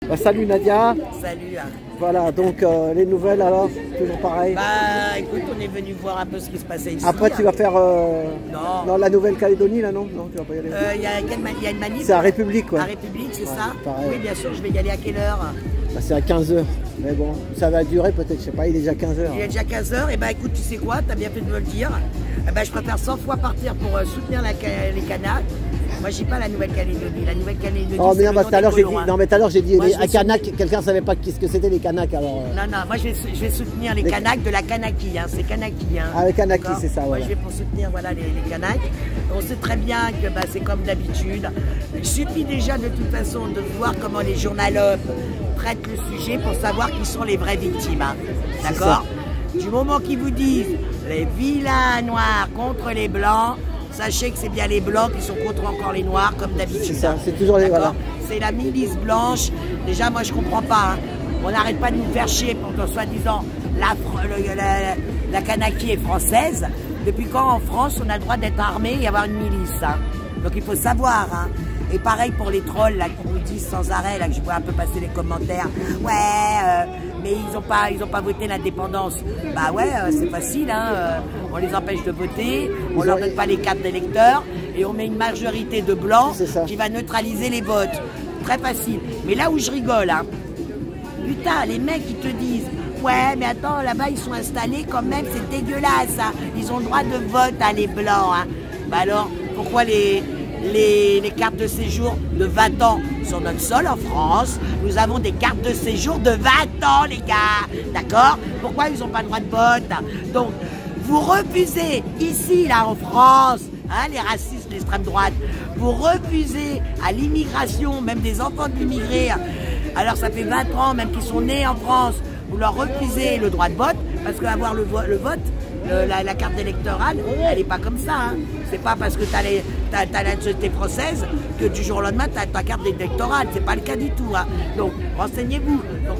Bah, salut Nadia. Salut. Voilà, donc les nouvelles alors, toujours pareil. Bah écoute, on est venu voir un peu ce qui se passait ici. Après tu vas faire Non. la Nouvelle-Calédonie là, non? Non, tu vas pas y aller. Il y a une manif. C'est à République quoi. À République, c'est Ouais, ça? pareil. Oui, bien sûr, je vais y aller à quelle heure? Bah, c'est à 15h. Mais bon, ça va durer peut-être, je sais pas, il est déjà 15h. Il est déjà 15h, et bah écoute, tu sais quoi, t'as bien fait de me le dire. Eh ben, je préfère 100 fois partir pour soutenir les Kanaks. Moi, je dis pas la Nouvelle-Calédonie. La Nouvelle-Calédonie. Oh mais non, tout à l'heure j'ai dit, non, mais tout à l'heure j'ai dit Moi, les je vais Kanaks, quelqu'un savait pas ce que c'était les Kanaks alors. Non, non, moi je vais soutenir les Kanaks de la Kanaki, hein. C'est Kanaki. Hein. Ah, les Kanaki, D'accord. c'est ça, Moi voilà. je vais pour soutenir voilà, les Kanaks. On sait très bien que bah, c'est comme d'habitude. Il suffit déjà de toute façon de voir comment les journalopes traitent le sujet pour savoir qui sont les vraies victimes. Hein. D'accord. Du moment qu'ils vous disent les vilains noirs contre les blancs, sachez que c'est bien les blancs qui sont contre encore les noirs comme d'habitude. C'est ça, c'est toujours les voilà. C'est la milice blanche. Déjà, moi, je comprends pas. Hein. On n'arrête pas de nous faire chier pour que, soi-disant, la Kanaki est française. Depuis quand, en France, on a le droit d'être armé et avoir une milice hein. Donc, il faut savoir. Hein. Et pareil pour les trolls là, qui nous disent sans arrêt, là, que je vois un peu passer les commentaires. Ouais, mais ils ont pas voté l'indépendance. Bah ouais, c'est facile. Hein. On les empêche de voter, on leur donne pas les cartes d'électeurs et on met une majorité de blancs qui va neutraliser les votes. Très facile. Mais là où je rigole, hein, putain, les mecs ils te disent ouais, mais attends, là-bas ils sont installés quand même, c'est dégueulasse. Hein. Ils ont le droit de vote, hein, les blancs. Hein. Bah alors, pourquoi les cartes de séjour de 20 ans sur notre sol en France? Nous avons des cartes de séjour de 20 ans, les gars. D'accord? Pourquoi ils n'ont pas le droit de vote? Donc, vous refusez, ici, là, en France, hein, les racistes, l'extrême droite, vous refusez à l'immigration, même des enfants de l'immigré, alors ça fait 20 ans, même qu'ils sont nés en France, vous leur refusez le droit de vote, parce qu'avoir le vote, la carte électorale, elle n'est pas comme ça. Hein. C'est pas parce que tu as la nationalité française que du jour au lendemain tu as ta carte électorale. C'est pas le cas du tout. Hein. Donc renseignez-vous. Donc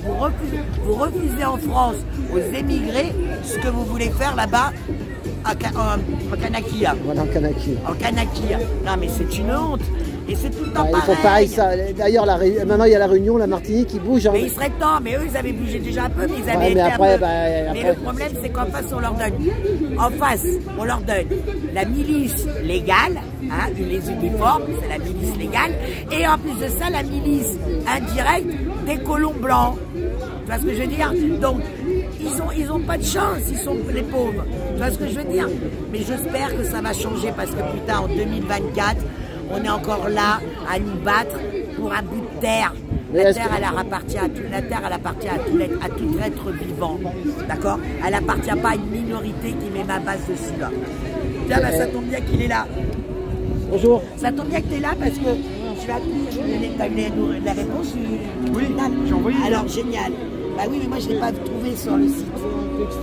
vous refusez en France aux émigrés ce que vous voulez faire là-bas en Kanaki. Voilà, en Kanaki. En Kanaki. Non mais c'est une honte. Et c'est tout le temps pareil. Ils font pareil ça. D'ailleurs, maintenant il y a la Réunion, la Martinique qui bouge. Hein. Mais il serait temps, mais eux ils avaient bougé déjà un peu, mais ils avaient été un peu. Mais le problème c'est qu'en face on leur donne. En face, on leur donne la milice légale, hein, les uniformes, c'est la milice légale, et en plus de ça, la milice indirecte des colons blancs. Tu vois ce que je veux dire? Donc, ils ont pas de chance, ils sont les pauvres. Tu vois ce que je veux dire? Mais j'espère que ça va changer parce que putain, en 2024, on est encore là à nous battre pour un bout de terre. La terre, elle appartient à tout être vivant. D'accord? Elle appartient pas à une minorité qui met ma base dessus là. Tiens, bah, ça tombe bien qu'il est là. Bonjour. Ça tombe bien que tu es là parce que tu as eu la réponse. Oui, j'ai envoyé. Alors, génial. Bah oui, mais moi je ne l'ai pas trouvé sur le site.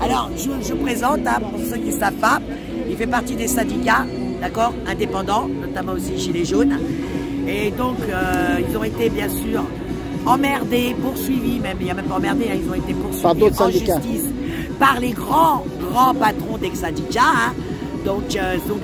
Alors, je présente, hein, pour ceux qui ne savent pas, il fait partie des syndicats, d'accord, indépendants, notamment aussi Gilets jaunes. Et donc, ils ont été bien sûr emmerdés, poursuivis, même il n'y a même pas emmerdés, hein, ils ont été poursuivis en justice par les grands patrons des syndicats. Hein. Donc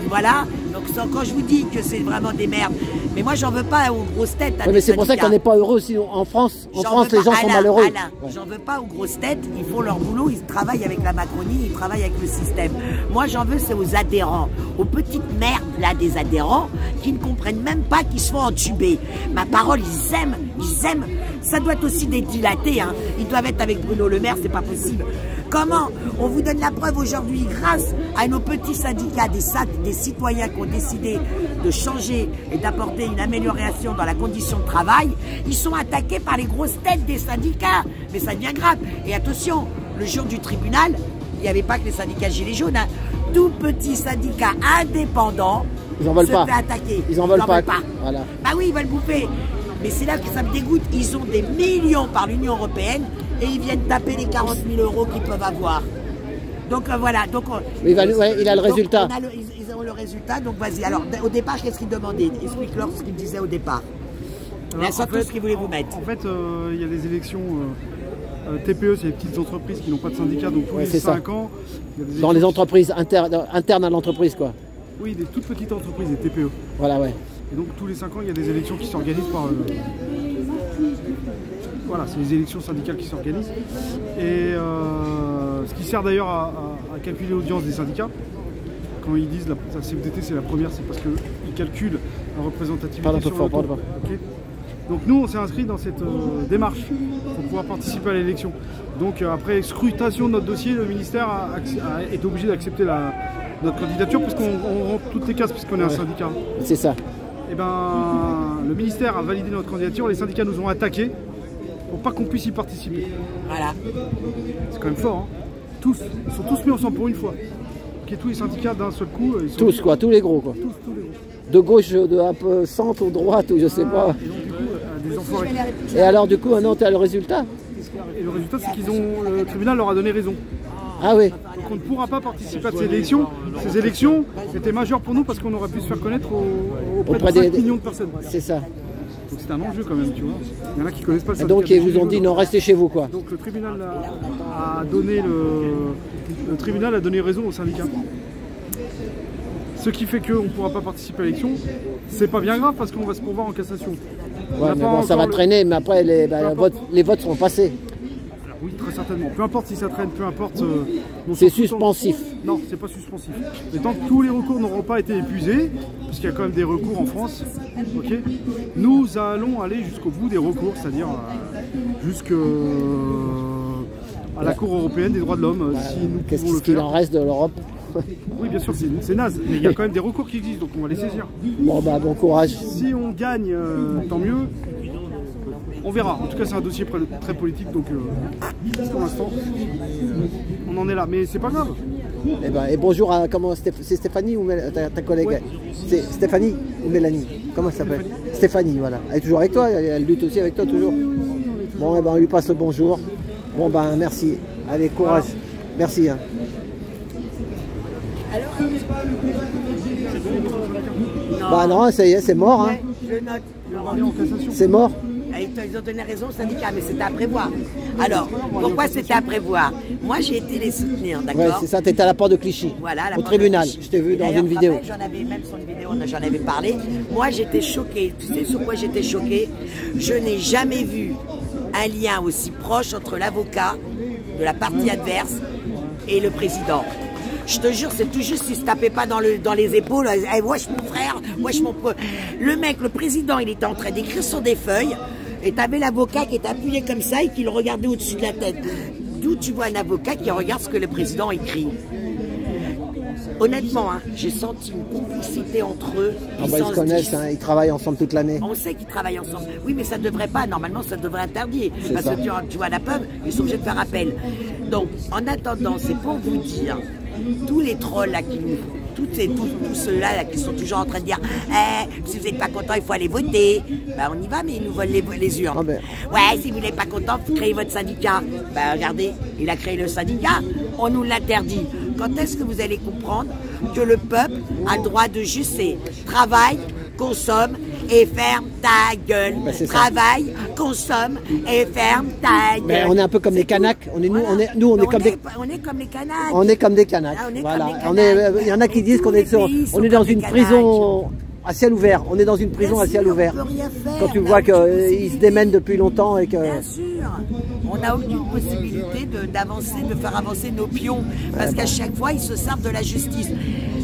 voilà, donc quand je vous dis que c'est vraiment des merdes, mais moi j'en veux pas aux grosses têtes. Oui, mais c'est pour ça qu'on n'est pas heureux aussi en France. En France, les gens sont malheureux. J'en veux pas aux grosses têtes, ils font leur boulot, ils travaillent avec la Macronie, ils travaillent avec le système. Moi j'en veux, c'est aux adhérents, aux petites merdes là des adhérents qui ne comprennent même pas qu'ils se font entuber. Ma parole, ils aiment. Ça doit être aussi des dilatés, hein. Ils doivent être avec Bruno Le Maire, c'est pas possible. Comment? On vous donne la preuve aujourd'hui, grâce à nos petits syndicats, des citoyens qui ont décidé de changer et d'apporter une amélioration dans la condition de travail, ils sont attaqués par les grosses têtes des syndicats. Mais ça devient grave. Et attention, le jour du tribunal, il n'y avait pas que les syndicats Gilets jaunes, hein. Tout petit syndicat indépendant se fait attaquer. Ils en veulent pas. Voilà. Bah oui, ils veulent bouffer. Mais c'est là que ça me dégoûte. Ils ont des millions par l'Union européenne et ils viennent taper les 40 000 € qu'ils peuvent avoir. Donc voilà. Donc, il a le résultat. Ils ont le résultat, donc vas-y. Alors au départ, qu'est-ce qu'ils demandaient? Explique-leur ce qu'ils disaient au départ. Mais surtout ce qu'ils voulaient vous mettre. En fait, il y a des élections TPE, c'est les petites entreprises qui n'ont pas de syndicat, donc tous les 5 ans. Dans les entreprises internes à l'entreprise, quoi. Oui, des toutes petites entreprises, des TPE. Voilà, ouais. Et donc tous les 5 ans, il y a des élections qui s'organisent par Voilà, c'est les élections syndicales qui s'organisent. Et ce qui sert d'ailleurs à calculer l'audience des syndicats. Quand ils disent la CFDT c'est la première, c'est parce qu'ils calculent la représentativité sur le taux. Okay. Donc nous on s'est inscrit dans cette démarche pour pouvoir participer à l'élection. Donc après scrutation de notre dossier, le ministère est obligé d'accepter notre candidature puisqu'on rentre toutes les cases puisqu'on est un syndicat. C'est ça. Et ben le ministère a validé notre candidature, les syndicats nous ont attaqués pour pas qu'on puisse y participer. Voilà. C'est quand même fort, hein. Tous, ils sont tous mis ensemble pour une fois. Tous les syndicats d'un seul coup. Tous quoi, tous les gros quoi. Tous les gros. De gauche, de un peu centre ou droite, ou je sais pas. Et donc du coup, des enfoirés. Et alors du coup, maintenant tu as le résultat? Et le résultat c'est le tribunal leur a donné raison. Ah oui. Donc on ne pourra pas participer à ces élections. Ces élections étaient majeures pour nous parce qu'on aurait pu se faire connaître auprès de 5 millions de personnes. C'est ça. Donc c'est un enjeu quand même, tu vois. Il y en a qui connaissent pas le syndicat. Donc ils vous ont dit non, restez chez vous quoi. Donc le tribunal a donné raison au syndicat. Ce qui fait qu'on ne pourra pas participer à l'élection. C'est pas bien grave parce qu'on va se pourvoir en cassation. Ouais, mais bon, ça va traîner, mais après les votes seront passés. Alors, oui, très certainement. Peu importe si ça traîne, peu importe. C'est suspensif. Non, c'est pas suspensif. Mais tant que tous les recours n'auront pas été épuisés, parce qu'il y a quand même des recours en France, ok, nous allons aller jusqu'au bout des recours, c'est-à-dire jusqu'à la Cour européenne des droits de l'homme. Qu'est-ce qu'il en reste de l'Europe? Oui, bien sûr, c'est naze, mais il y a quand même des recours qui existent, donc on va les saisir. Bon, bah, bon courage. Si on gagne, tant mieux. On verra. En tout cas, c'est un dossier très politique, donc pour l'instant, on en est là. Mais c'est pas grave. Et bonjour à c'est Stéphanie ou ta collègue? Ouais. C'est Stéphanie ou Mélanie? Comment ça s'appelle? Stéphanie, voilà. Elle est toujours avec toi? Elle lutte aussi avec toi toujours? Bon, on lui passe le bonjour. Bon, ben merci. Allez, courage. Merci. Hein. Alors, bah non, ça y est, c'est mort. Hein. Je note. C'est mort. Ils ont donné raison au syndicat, mais c'était à prévoir. Alors, pourquoi c'était à prévoir? Moi, j'ai été les soutenir, d'accord? Ouais, c'est ça, tu étais à la porte de Clichy, voilà, au tribunal. Je t'ai vu dans une vidéo. J'en avais même sur une vidéo, j'en avais parlé. Moi, j'étais choquée. Tu sais sur quoi j'étais choquée? Je n'ai jamais vu un lien aussi proche entre l'avocat de la partie adverse et le président. Je te jure, c'est tout juste s'il se tapait pas dans les épaules. Hey, wesh mon frère, wesh mon pote. Le mec, le président, il était en train d'écrire sur des feuilles. Et t'avais l'avocat qui était appuyé comme ça et qui le regardait au-dessus de la tête. D'où tu vois un avocat qui regarde ce que le président écrit. Honnêtement, hein, j'ai senti une complicité entre eux. Ah bah, ils se connaissent, hein, ils travaillent ensemble toute l'année. On sait qu'ils travaillent ensemble. Oui, mais ça ne devrait pas. Normalement, ça devrait interdire. Parce ça. Que tu vois la pub, ils sont obligés de faire appel. Donc, en attendant, c'est pour vous dire, tous les trolls là qui nous... Tous ceux-là là, qui sont toujours en train de dire si vous n'êtes pas content, il faut aller voter. Ben, on y va, mais ils nous volent les urnes. Ah ben. Ouais, si vous n'êtes pas content, créez votre syndicat. Ben, regardez, il a créé le syndicat, on nous l'interdit. Quand est-ce que vous allez comprendre que le peuple a le droit de juste travaille, consomme et ferme ta gueule. Ben, Travaille, consomme et ferme ta gueule. Ben, on est un peu comme les Kanaks. On est comme des Kanaks. On est comme des Kanaks. Voilà. Il y en a qui disent qu'on est dans une prison à ciel ouvert. On est dans une prison à ciel ouvert. Quand tu vois qu'ils se démènent depuis longtemps et que. Bien sûr. On n'a aucune possibilité d'avancer, de faire avancer nos pions. Parce qu'à chaque fois, ils se servent de la justice.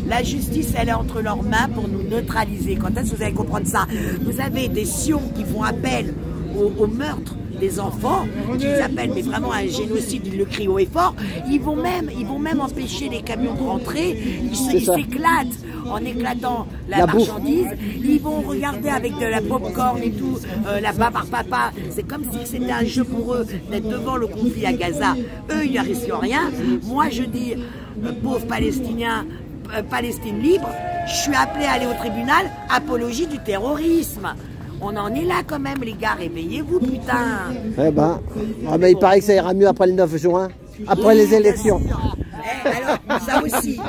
La justice, elle est entre leurs mains pour nous neutraliser. Quand est-ce que vous allez comprendre ça? Vous avez des sions qui font appel au meurtre des enfants, qu'ils appellent mais vraiment un génocide, ils le crient haut et fort. Ils vont même empêcher les camions de rentrer. Ils s'éclatent en éclatant la marchandise. Ils vont regarder avec de la popcorn et tout, la papa. C'est comme si c'était un jeu pour eux d'être devant le conflit à Gaza. Eux, ils ne risquent rien. Moi, je dis, pauvres Palestiniens, Palestine libre, je suis appelé à aller au tribunal, apologie du terrorisme. On en est là quand même, les gars, réveillez-vous, putain. Eh ben, mais il paraît que ça ira mieux après le 9 juin, après les élections. Alors, ça aussi,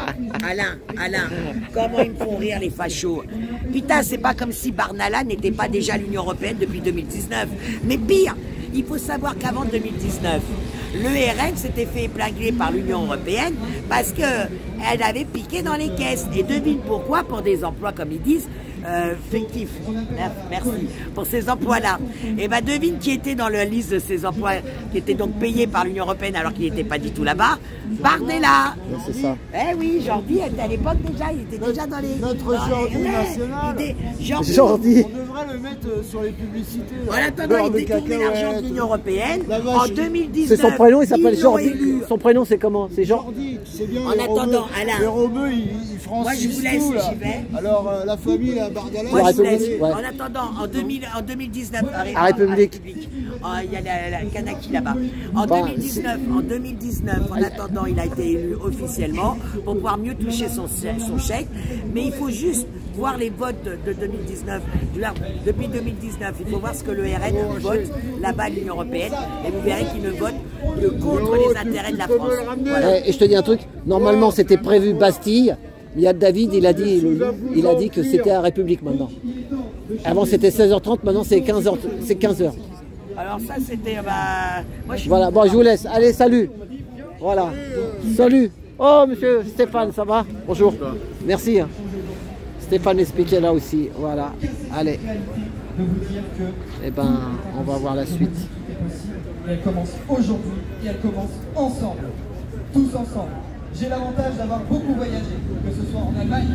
Alain, comment ils me font rire les fachos. Putain, c'est pas comme si Barnala n'était pas déjà à l'Union Européenne depuis 2019. Mais pire, il faut savoir qu'avant 2019, le RN s'était fait épingler par l'Union Européenne parce qu'elle avait piqué dans les caisses. Et devine pourquoi, pour des emplois, comme ils disent, fictifs. Merci. Pour ces emplois-là. Et ben devine qui était dans la liste de ces emplois qui étaient donc payés par l'Union européenne alors qu'il n'était pas du tout là-bas. Bardella. C'est ça. Eh oui, Jordi était à l'époque déjà, il était déjà dans les... Notre Jordi national. Jordi. On devrait le mettre sur les publicités. En attendant, il détournait l'argent de l'Union européenne. En 2019, c'est son prénom, il s'appelle Jordi. Élu. Son prénom, c'est comment? C'est Jordi, c'est bien. En attendant, Alain. Les Romeux, ils francisent. Moi, je vous laisse, tout, là. j'y vais. Alors, la famille, la Bardella. Moi, je vous laisse. Ouais. En attendant, en 2019, à République. Il y a la Kanaki là-bas. En 2019, en attendant, il a été élu officiellement pour pouvoir mieux toucher son chèque. Mais il faut juste voir les votes de 2019. Depuis 2019, il faut voir ce que le RN vote là-bas à l'Union européenne. Et vous verrez qu'il ne vote que contre les intérêts de la France. Voilà. Et je te dis un truc, normalement c'était prévu Bastille, mais il y a David, il a dit que c'était à République maintenant. Avant c'était 16h30, maintenant c'est 15h. Alors ça c'était... Voilà, bon je vous laisse, allez salut. Voilà, salut. Oh monsieur Stéphane, ça va? Bonjour, merci. Stéphane expliquait là aussi, voilà, allez. Eh ben, on va voir la suite. Et elle commence aujourd'hui et elle commence ensemble, tous ensemble. J'ai l'avantage d'avoir beaucoup voyagé, que ce soit en Allemagne,